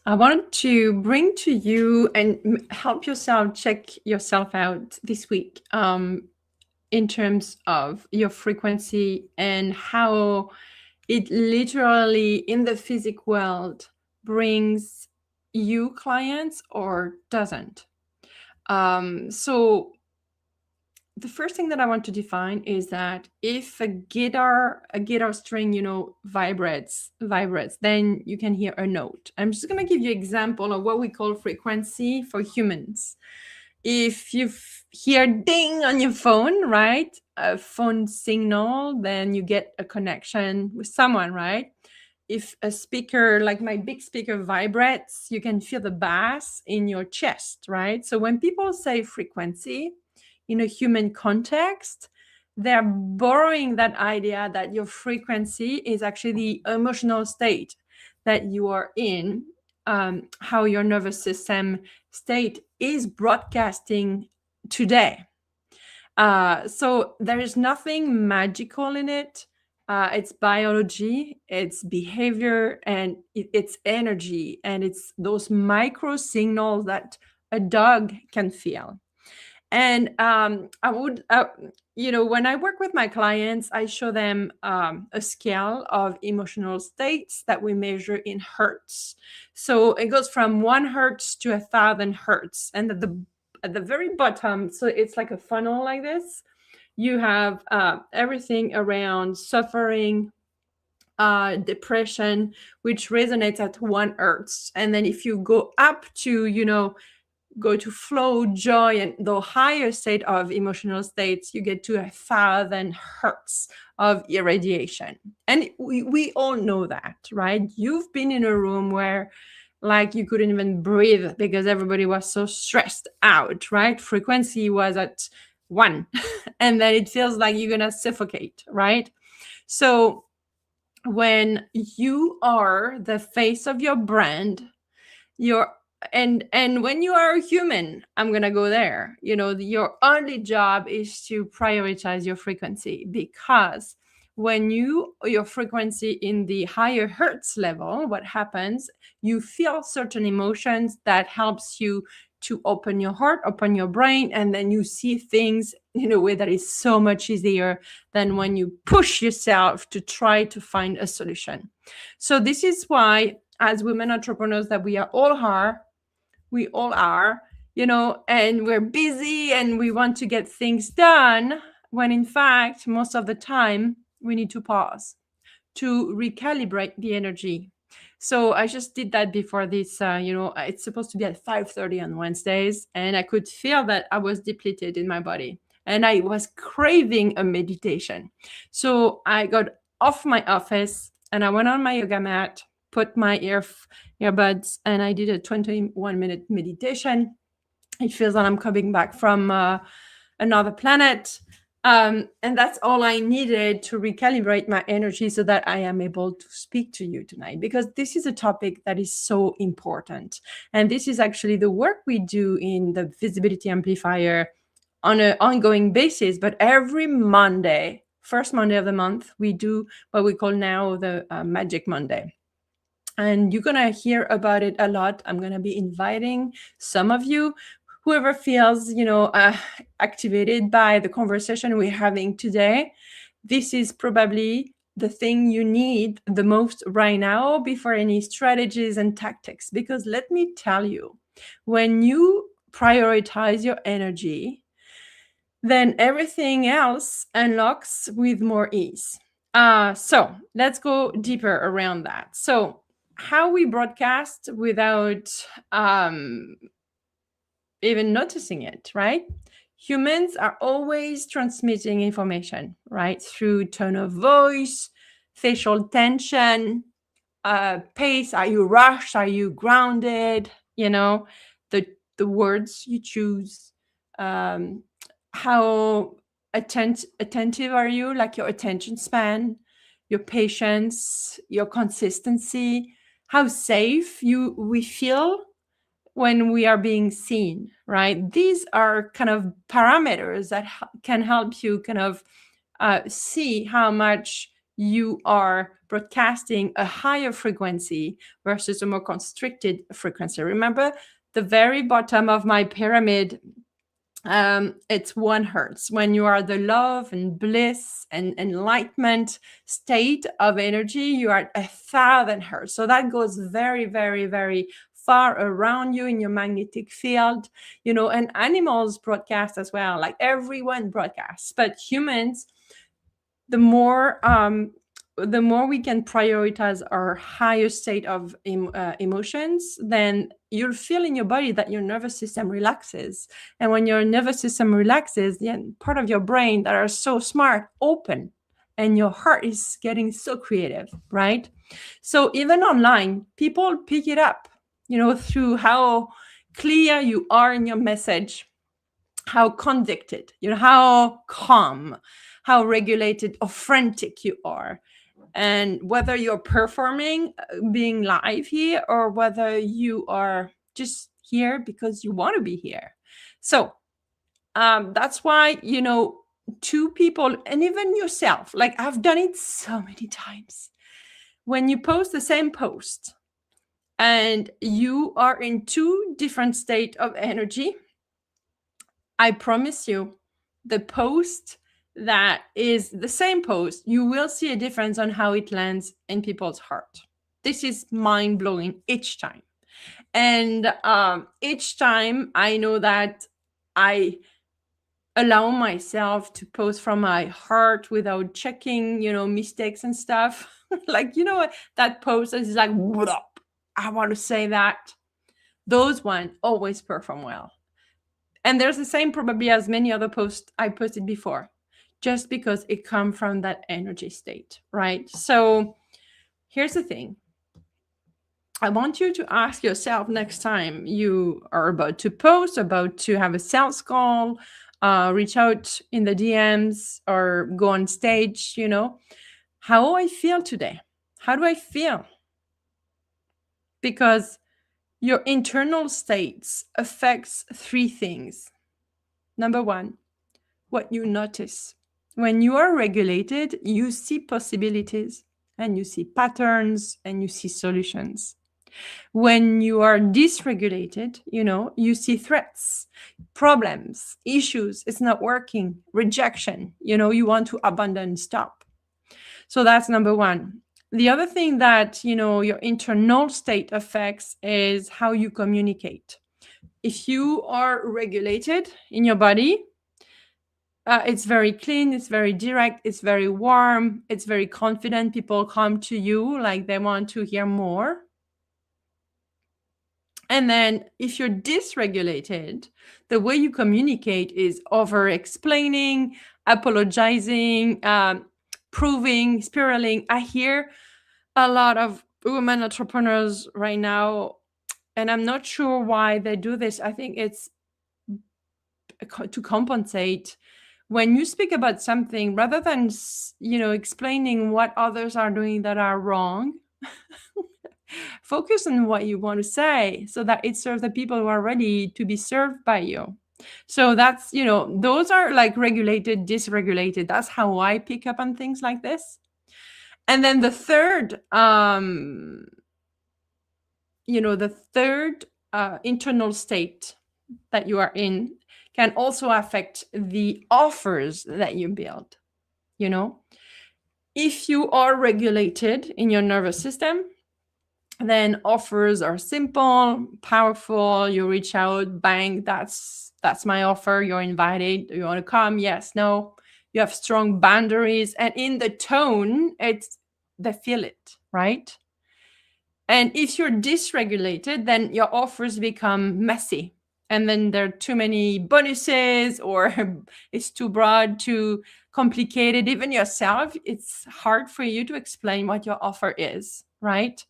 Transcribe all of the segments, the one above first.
I wanted to bring to you and help yourself check yourself out this week in terms of your frequency and how it literally in the physical world brings you clients or doesn't. So the first thing that I want to define is that if a guitar string, vibrates, then you can hear a note. I'm just going to give you an example of what we call frequency for humans. If you hear ding on your phone, right? A phone signal, then you get a connection with someone, right? If a speaker, like my big speaker, vibrates, you can feel the bass in your chest, right? So when people say frequency in a human context, they're borrowing that idea that your frequency is actually the emotional state that you are in, how your nervous system state is broadcasting today. So there is nothing magical in it. It's biology, it's behavior, and it's energy, and it's those micro signals that a dog can feel. And I would, when I work with my clients, I show them a scale of emotional states that we measure in hertz. So it goes from 1 hertz to 1,000 hertz, and at the very bottom, so it's like a funnel like this. You have everything around suffering, depression, which resonates at 1 hertz, and then if you go up to go to flow, joy, and the higher state of emotional states, you get to 1,000 hertz of irradiation. And we all know that, right? You've been in a room where like you couldn't even breathe because everybody was so stressed out, right? Frequency was at 1 and then it feels like you're gonna suffocate, right? So when you are the face of your brand, you're and when you are a human, I'm gonna go there, your only job is to prioritize your frequency, because when your frequency in the higher hertz level, what happens, you feel certain emotions that helps you to open your heart, open your brain, and then you see things in a way that is so much easier than when you push yourself to try to find a solution. So this is why, as women entrepreneurs that we all are, and we're busy and we want to get things done, when in fact, most of the time, we need to pause to recalibrate the energy. So I just did that before this. It's supposed to be at 5:30 on Wednesdays, and I could feel that I was depleted in my body, and I was craving a meditation. So I got off my office and I went on my yoga mat, put my earbuds, and I did a 21-minute meditation. It feels that I'm coming back from another planet. And that's all I needed to recalibrate my energy so that I am able to speak to you tonight, because this is a topic that is so important. And this is actually the work we do in the Visibility Amplifier on an ongoing basis. But every Monday, first Monday of the month, we do what we call now the Magic Monday. And you're going to hear about it a lot. I'm going to be inviting some of you, whoever feels, activated by the conversation we're having today. This is probably the thing you need the most right now before any strategies and tactics. Because let me tell you, when you prioritize your energy, then everything else unlocks with more ease. So let's go deeper around that. So how we broadcast without even noticing it, right? Humans are always transmitting information, right? Through tone of voice, facial tension, pace. Are you rushed? Are you grounded? The words you choose. How attentive are you? Like your attention span, your patience, your consistency. How safe we feel when we are being seen, right? These are kind of parameters that can help you kind of see how much you are broadcasting a higher frequency versus a more constricted frequency. Remember the very bottom of my pyramid, it's 1 hertz. When you are the love and bliss and enlightenment state of energy, you are at 1,000 hertz. So that goes very, very, very far around you in your magnetic field, and animals broadcast as well, like everyone broadcasts. But humans, the more we can prioritize our higher state of emotions, then you'll feel in your body that your nervous system relaxes. And when your nervous system relaxes, then part of your brain that are so smart open, and your heart is getting so creative, right? So even online, people pick it up, through how clear you are in your message, how convicted, how calm, how regulated or frantic you are, and whether you're performing, being live here, or whether you are just here because you want to be here. So that's why, two people, and even yourself, like I've done it so many times, when you post the same post and you are in two different state of energy, I promise you, the post that is the same post, you will see a difference on how it lands in people's heart. This is mind blowing each time. And each time I know that I allow myself to post from my heart without checking, mistakes and stuff. Like, that post is like, what up? I want to say that. Those ones always perform well. And there's the same probably as many other posts I posted before, just because it comes from that energy state, right? So here's the thing. I want you to ask yourself next time you are about to post, about to have a sales call, reach out in the DMs or go on stage, how do I feel today? How do I feel? Because your internal states affects 3 things. Number 1, what you notice. When you are regulated, you see possibilities and you see patterns and you see solutions. When you are dysregulated, you see threats, problems, issues, it's not working, rejection, you want to abandon, stop. So that's number 1. The other thing that, your internal state affects is how you communicate. If you are regulated in your body, it's very clean, it's very direct, it's very warm, it's very confident. People come to you like they want to hear more. And then if you're dysregulated, the way you communicate is over explaining, apologizing, proving, spiraling. I hear a lot of women entrepreneurs right now, and I'm not sure why they do this. I think it's to compensate. When you speak about something, rather than explaining what others are doing that are wrong, focus on what you want to say so that it serves the people who are ready to be served by you. So that's, those are like regulated, dysregulated. That's how I pick up on things like this. And then the third, internal state that you are in can also affect the offers that you build. If you are regulated in your nervous system, then offers are simple, powerful. You reach out, bang, that's my offer. You're invited. Do you want to come? Yes, no. You have strong boundaries, and in the tone, they feel it, right? And if you're dysregulated, then your offers become messy. And then there are too many bonuses, or it's too broad, too complicated. Even yourself, it's hard for you to explain what your offer is, right?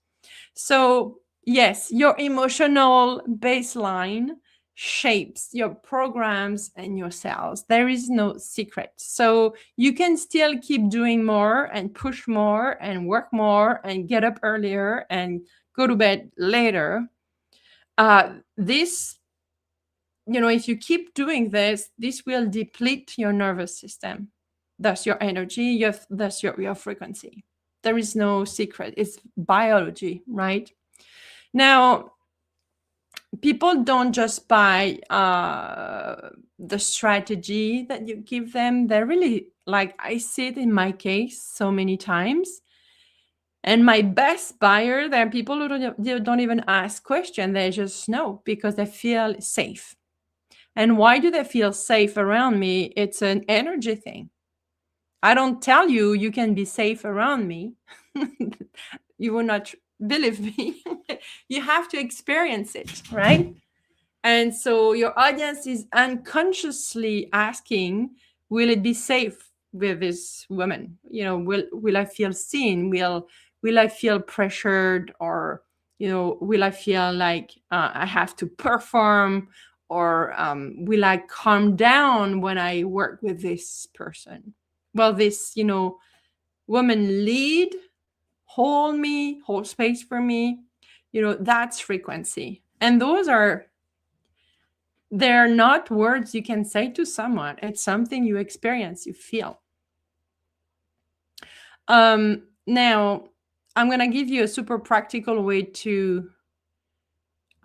So yes, your emotional baseline shapes your programs and your sales. There is no secret. So you can still keep doing more and push more and work more and get up earlier and go to bed later. This, if you keep doing this will deplete your nervous system. That's your energy, that's your frequency. There is no secret. It's biology, right? Now, people don't just buy the strategy that you give them. They're really, like, I see it in my case so many times. And my best buyer, there are people who don't even ask questions. They just know because they feel safe. And why do they feel safe around me? It's an energy thing. I don't tell you you can be safe around me. You will not believe me. You have to experience it, right? And so your audience is unconsciously asking, will it be safe with this woman? Will I feel seen? Will I feel pressured? Or, will I feel like I have to perform? Or will I calm down when I work with this person? Well, this, woman lead, hold me, hold space for me, that's frequency. And they're not words you can say to someone. It's something you experience, you feel. Now, I'm going to give you a super practical way to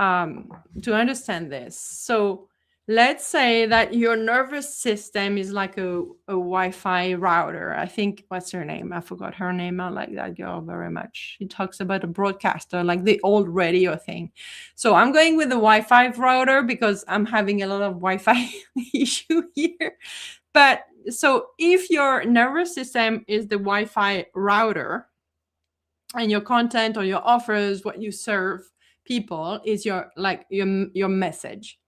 understand this. So let's say that your nervous system is like a Wi-Fi router. I think, what's her name? I forgot her name. I like that girl very much. She talks about a broadcaster, like the old radio thing. So I'm going with the Wi-Fi router because I'm having a lot of Wi-Fi issue here. But so if your nervous system is the Wi-Fi router, and your content or your offers, what you serve people, is your message,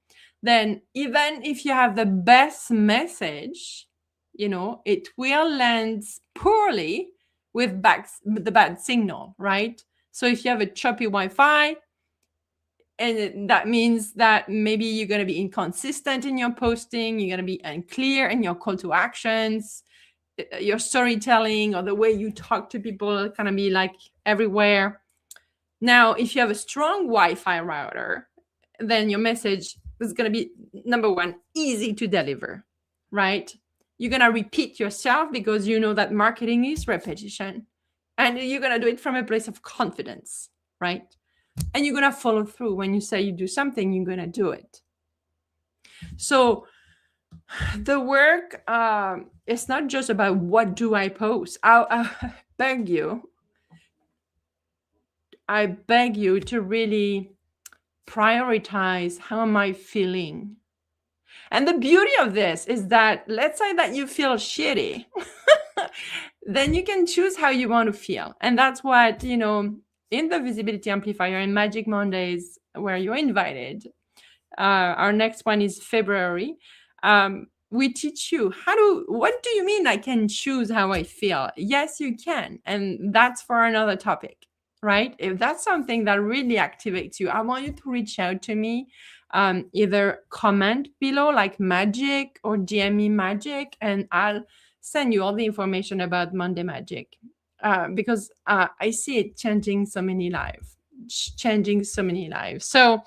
then even if you have the best message, it will land poorly with the bad signal, right? So if you have a choppy Wi-Fi, and that means that maybe you're going to be inconsistent in your posting, you're going to be unclear in your call to actions, your storytelling or the way you talk to people kind of be like everywhere. Now, if you have a strong Wi-Fi router, then your message is going to be, number one, easy to deliver, right? You're going to repeat yourself because you know that marketing is repetition, and you're going to do it from a place of confidence, right? And you're going to follow through. When you say you do something, you're going to do it. So the work is not just about what do I post. I beg you to really prioritize how am I feeling. And the beauty of this is that, let's say that you feel shitty, then you can choose how you want to feel. And that's what, in the Visibility Amplifier and Magic Mondays, where you're invited, our next one is February. We teach you what do you mean I can choose how I feel? Yes, you can. And that's for another topic, right? If that's something that really activates you, I want you to reach out to me. Either comment below like Magic or DM me Magic, and I'll send you all the information about Monday Magic. Because I see it changing so many lives. So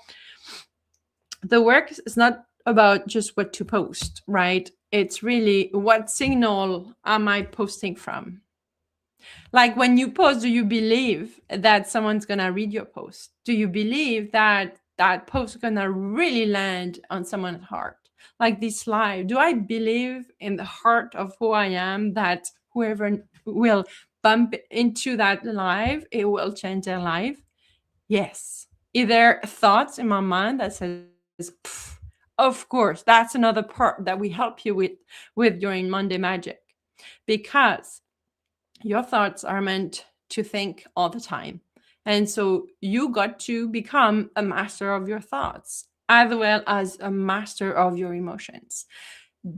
the work is not about just what to post, right? It's really, what signal am I posting from? Like, when you post, do you believe that someone's going to read your post? Do you believe that that post is going to really land on someone's heart? Like this live, do I believe in the heart of who I am that whoever will bump into that live, it will change their life? Yes. Is there thoughts in my mind that says, of course? That's another part that we help you with during Monday Magic, because your thoughts are meant to think all the time. And so you got to become a master of your thoughts as well as a master of your emotions.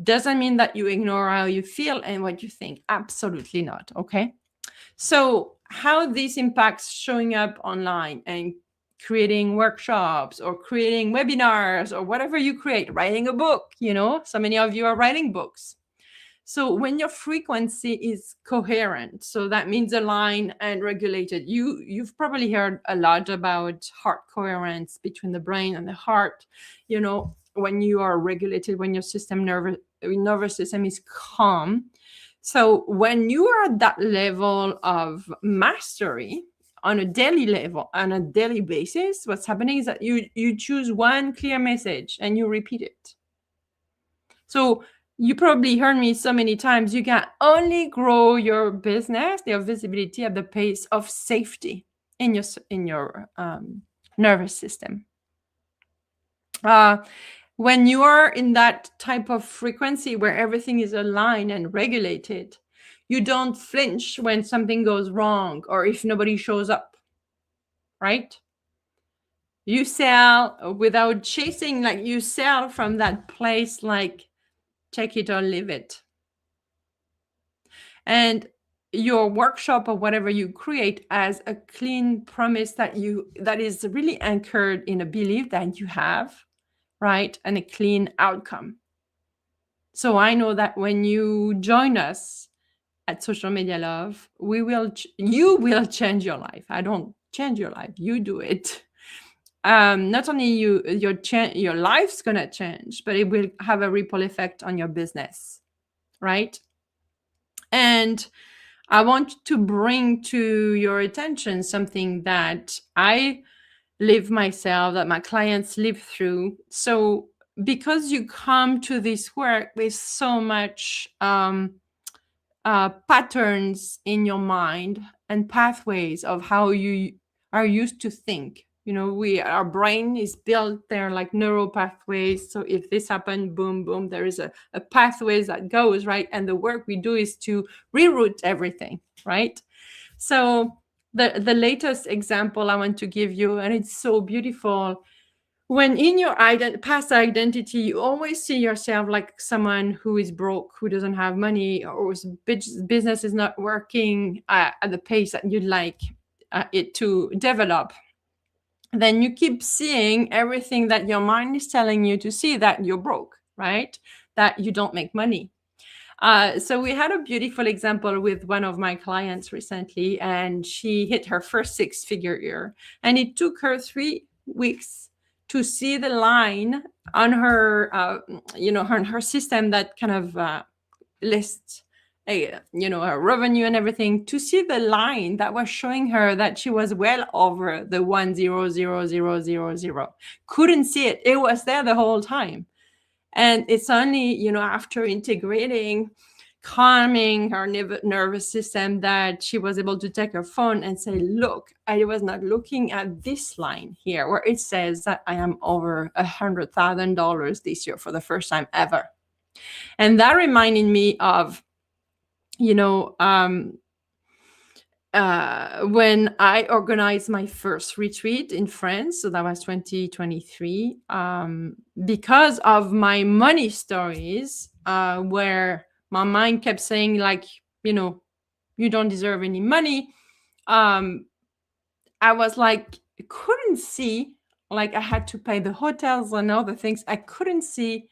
Doesn't mean that you ignore how you feel and what you think. Absolutely not. Okay. So how this impacts showing up online and creating workshops or creating webinars or whatever you create, writing a book, so many of you are writing books. So when your frequency is coherent, so that means aligned and regulated. You've probably heard a lot about heart coherence between the brain and the heart. When you are regulated, when your nervous system is calm. So when you are at that level of mastery on a daily level, on a daily basis, what's happening is that you choose one clear message and you repeat it. So you probably heard me so many times, you can only grow your business, your visibility at the pace of safety in your nervous system. When you are in that type of frequency where everything is aligned and regulated, you don't flinch when something goes wrong or if nobody shows up, right? You sell without chasing, like you sell from that place, like take it or leave it. And your workshop or whatever you create as a clean promise that is really anchored in a belief that you have, right? And a clean outcome. So I know that when you join us at Social Media Love, you will change your life. I don't change your life, you do it. Not only your life's gonna change, but it will have a ripple effect on your business, right? And I want to bring to your attention something that I live myself, that my clients live through. So because you come to this work with so much patterns in your mind and pathways of how you are used to think, our brain is built there like neural pathways. So if this happened, boom boom, there is a pathways that goes, right? And the work we do is to reroute everything, right? So the latest example I want to give you, and it's so beautiful, when in your past identity, you always see yourself like someone who is broke, who doesn't have money, or whose business is not working at the pace that you'd like it to develop. Then you keep seeing everything that your mind is telling you to see, that you're broke, right? That you don't make money. So we had a beautiful example with one of my clients recently, and she hit her first 6-figure year, and it took her 3 weeks to see the line on her, her system that kind of lists, her revenue and everything, to see the line that was showing her that she was well over the 1,000,000. Couldn't see it. It was there the whole time. And it's only, after integrating, calming her nervous system, that she was able to take her phone and say, look, I was not looking at this line here where it says that I am over $100,000 this year for the first time ever. And that reminded me of, when I organized my first retreat in France, so that was 2023, because of my money stories, where my mind kept saying, like, you don't deserve any money. I was like, couldn't see, like, I had to pay the hotels and other things. I couldn't see,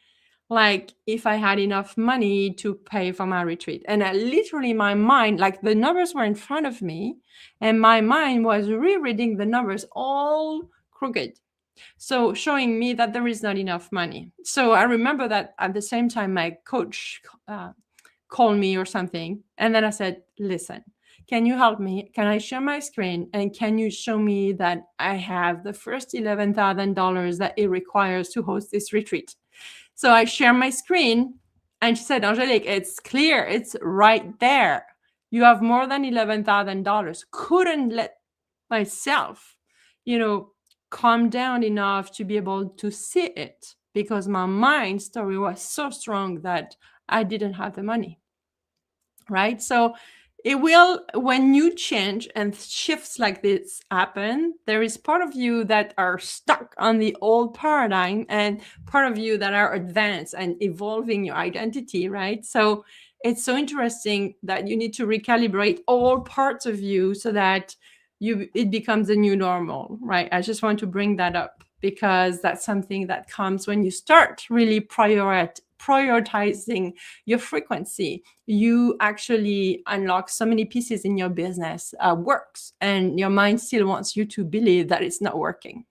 like, if I had enough money to pay for my retreat. And literally my mind, like, the numbers were in front of me and my mind was rereading the numbers all crooked. So showing me that there is not enough money. So I remember that at the same time, my coach called me or something. And then I said, listen, can you help me? Can I share my screen? And can you show me that I have the first $11,000 that it requires to host this retreat? So I share my screen, and she said, Angelique, it's clear. It's right there. You have more than $11,000. Couldn't let myself, calm down enough to be able to see it, because my mind story was so strong that I didn't have the money, right? So it will, when you change and shifts like this happen, there is part of you that are stuck on the old paradigm and part of you that are advanced and evolving your identity, right? So it's so interesting that you need to recalibrate all parts of you so that it becomes a new normal, right? I just want to bring that up because that's something that comes when you start really prioritizing your frequency. You actually unlock so many pieces in your business works, and your mind still wants you to believe that it's not working.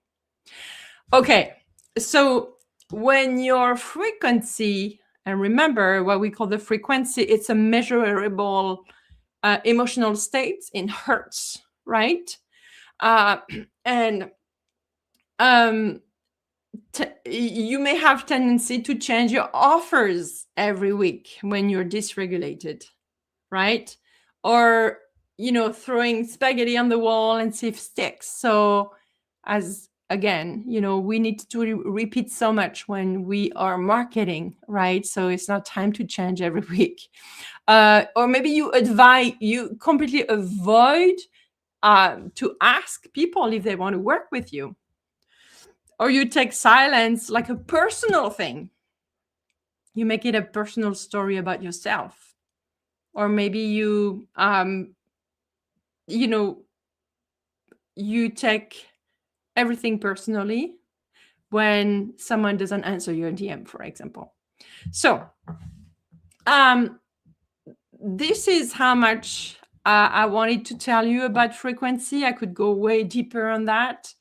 Okay, so when your frequency And remember what we call the frequency, it's a measurable emotional state in hertz, right? And you may have tendency to change your offers every week when you're dysregulated, right? Or, throwing spaghetti on the wall and see if it sticks. So again, we need to repeat so much when we are marketing, right? So it's not time to change every week. Or maybe you completely avoid to ask people if they want to work with you. Or you take silence like a personal thing. You make it a personal story about yourself. Or maybe you take everything personally when someone doesn't answer your DM, for example. So this is how much I wanted to tell you about frequency. I could go way deeper on that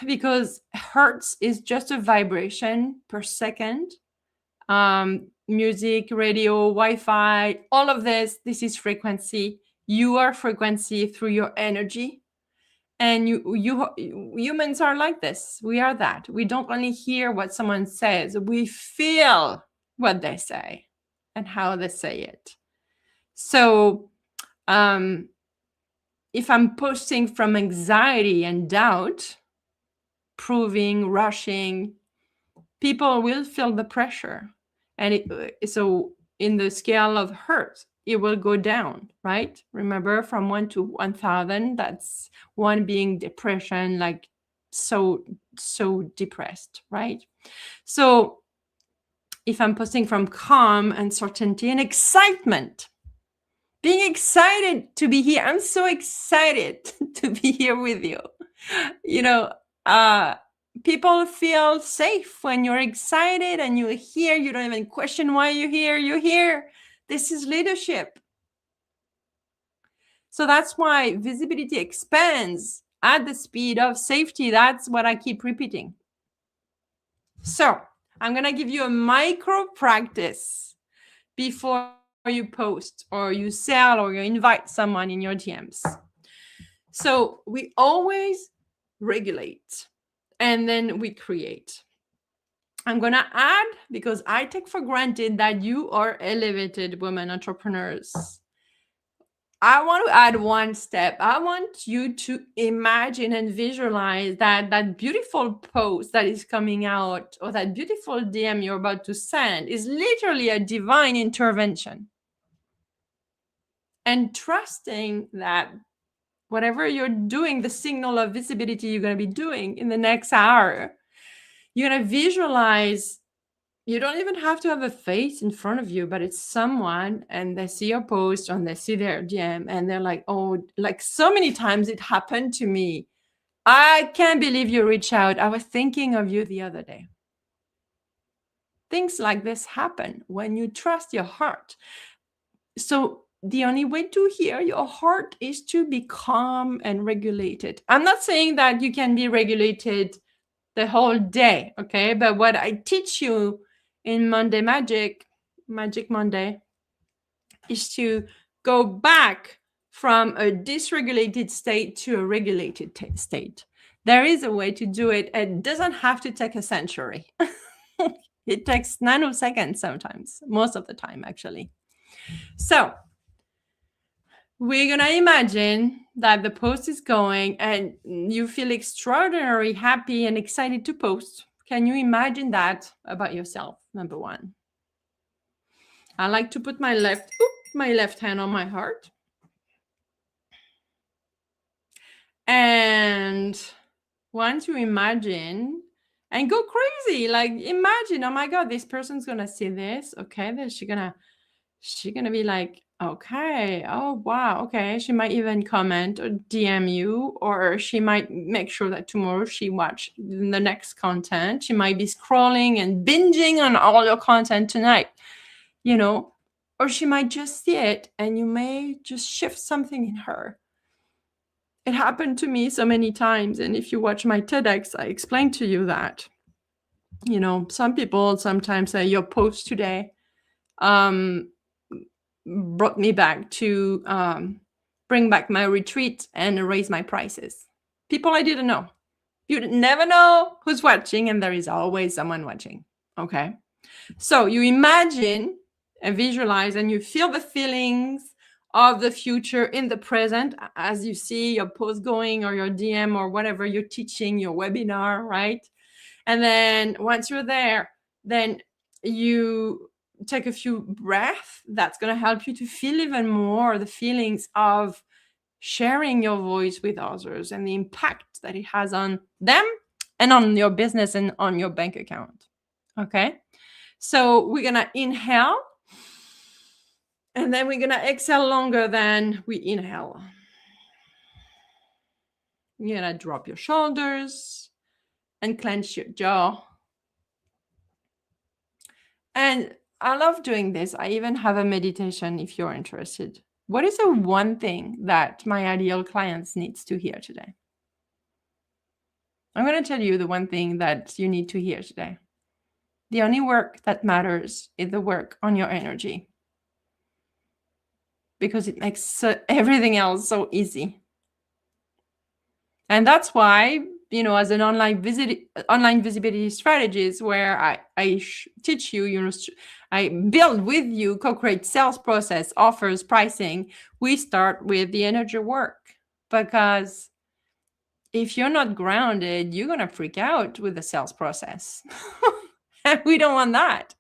because hertz is just a vibration per second. Music, radio, Wi-Fi, all of this is frequency. You are frequency through your energy. And you humans are like this. We are that. We don't only hear what someone says, we feel what they say and how they say it. So if I'm posting from anxiety and doubt, proving, rushing, people will feel the pressure. And so in the scale of hertz, it will go down, right? Remember, from 1 to 1,000, that's 1 being depression, like so depressed, right? So if I'm posting from calm and certainty and excitement, being excited to be here, I'm so excited to be here with you. People feel safe when you're excited and you're here. You don't even question why you're here. You're here. This is leadership. So that's why visibility expands at the speed of safety. That's what I keep repeating. So I'm going to give you a micro practice before you post or you sell or you invite someone in your DMs. So we always regulate and then we create. I'm going to add, because I take for granted that you are elevated women entrepreneurs. I want to add one step. I want you to imagine and visualize that beautiful post that is coming out, or that beautiful DM you're about to send, is literally a divine intervention. And trusting that whatever you're doing, the signal of visibility you're going to be doing in the next hour, you're going to visualize. You don't even have to have a face in front of you, but it's someone, and they see your post and they see their DM and they're like, oh, like so many times it happened to me. I can't believe you reached out. I was thinking of you the other day. Things like this happen when you trust your heart. So the only way to hear your heart is to be calm and regulated. I'm not saying that you can be regulated the whole day, okay? But what I teach you in Monday Magic Monday, is to go back from a dysregulated state to a regulated state. There is a way to do it. It doesn't have to take a century. It takes nanoseconds sometimes, most of the time, actually. So we're going to imagine that the post is going and you feel extraordinarily happy and excited to post. Can you imagine that about yourself? Number one. I like to put my left hand on my heart. And once you imagine and go crazy, like imagine, oh my God, this person's going to see this. Okay. Then she's going to be like, okay, oh, wow. Okay. She might even comment or DM you, or she might make sure that tomorrow she watch the next content. She might be scrolling and binging on all your content tonight, or she might just see it and you may just shift something in her. It happened to me so many times. And if you watch my TEDx, I explained to you that. You know, some people sometimes say your post today um, brought me back to bring back my retreat and raise my prices. People I didn't know. You never know who's watching, and there is always someone watching. Okay. So you imagine and visualize, and you feel the feelings of the future in the present as you see your post going, or your DM, or whatever you're teaching, your webinar, right? And then once you're there, then you take a few breaths. That's going to help you to feel even more the feelings of sharing your voice with others and the impact that it has on them and on your business and on your bank account. Okay. So we're going to inhale, and then we're going to exhale longer than we inhale. You're going to drop your shoulders and clench your jaw. And I love doing this. I even have a meditation if you're interested. What is the one thing that my ideal clients needs to hear today? I'm going to tell you the one thing that you need to hear today. The only work that matters is the work on your energy, because it makes everything else so easy. And that's why, you know, as an online visibility strategist, where I teach you, you know, I build with you, co-create sales process, offers, pricing. We start with the energy work, because if you're not grounded, you're going to freak out with the sales process. And we don't want that.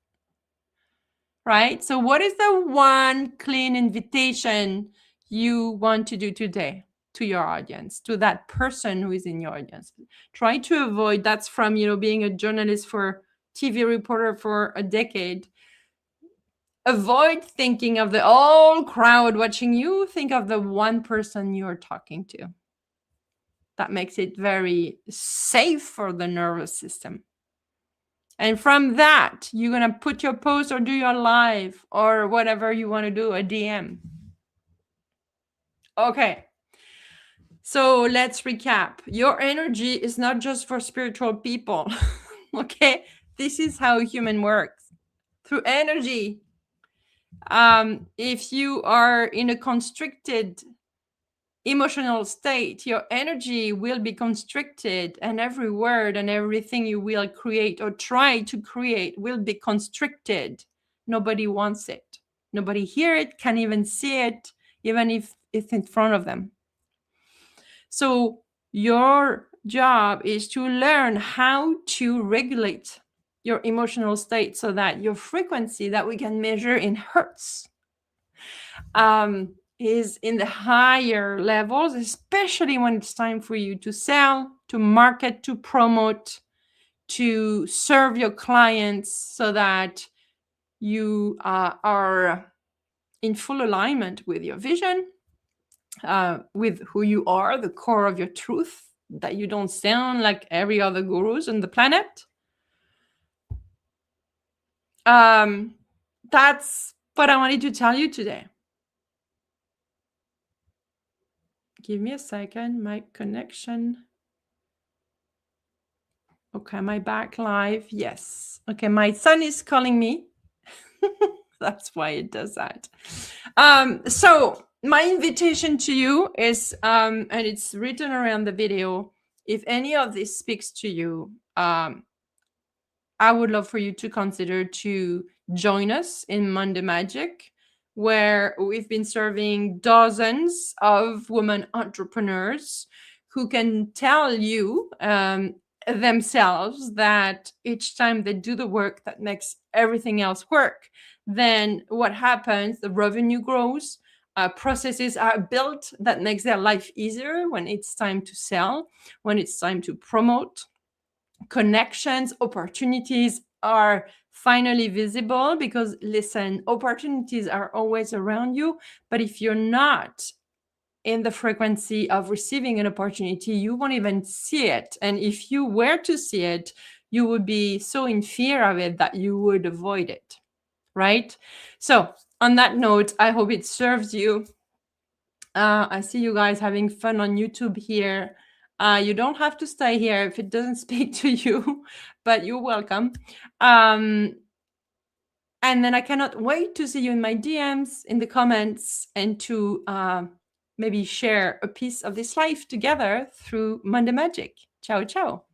Right? So what is the one clean invitation you want to do today to your audience, to that person who is in your audience? Try to avoid, that's from, you know, being a journalist for TV reporter for a decade. Avoid thinking of the whole crowd watching you. Think of the one person you're talking to. That makes it very safe for the nervous system. And from that, you're going to put your post or do your live or whatever you want to do, a DM. Okay. So let's recap. Your energy is not just for spiritual people. Okay. This is how human works, through energy. If you are in a constricted emotional state, your energy will be constricted, and every word and everything you will create or try to create will be constricted. Nobody wants it. Nobody hear it, can't even see it, even if it's in front of them. So your job is to learn how to regulate your emotional state so that your frequency that we can measure in hertz is in the higher levels, especially when it's time for you to sell, to market, to promote, to serve your clients, so that you are in full alignment with your vision, with who you are, the core of your truth, that you don't sound like every other gurus on the planet. That's what I wanted to tell you today. Give me a second, my connection. Okay, am I back live? Yes. Okay, my son is calling me. That's why it does that. So my invitation to you is, and it's written around the video, if any of this speaks to you, I would love for you to consider to join us in Monday Magic, where we've been serving dozens of women entrepreneurs who can tell you themselves that each time they do the work that makes everything else work, then what happens? The revenue grows, processes are built that makes their life easier when it's time to sell, when it's time to promote. Connections, opportunities are finally visible, because listen, opportunities are always around you, but if you're not in the frequency of receiving an opportunity, you won't even see it. And if you were to see it, you would be so in fear of it that you would avoid it, right? So on that note, I hope it serves you. I see you guys having fun on YouTube here. You don't have to stay here if it doesn't speak to you, but you're welcome. And then I cannot wait to see you in my DMs, in the comments, and to maybe share a piece of this life together through Monday Magic. Ciao, ciao.